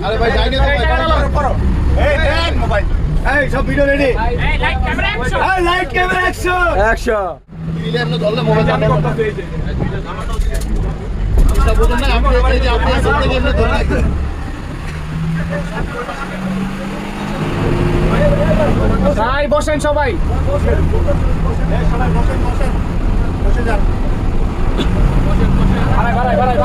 আরে ভাই যাইনি তো ভাই এই দেন মোবাইল এই সব ভিডিও রেডি এই লাইট ক্যামেরা অ্যাকশন দিলে এমন ধরলে মোবাইল জানা কথা পেয়েছে এটা বুঝুন না আমি এই যে আপনি সামনে এমন ধরে রাখবেন ভাই বসেন সবাই বসে যান বাড়াই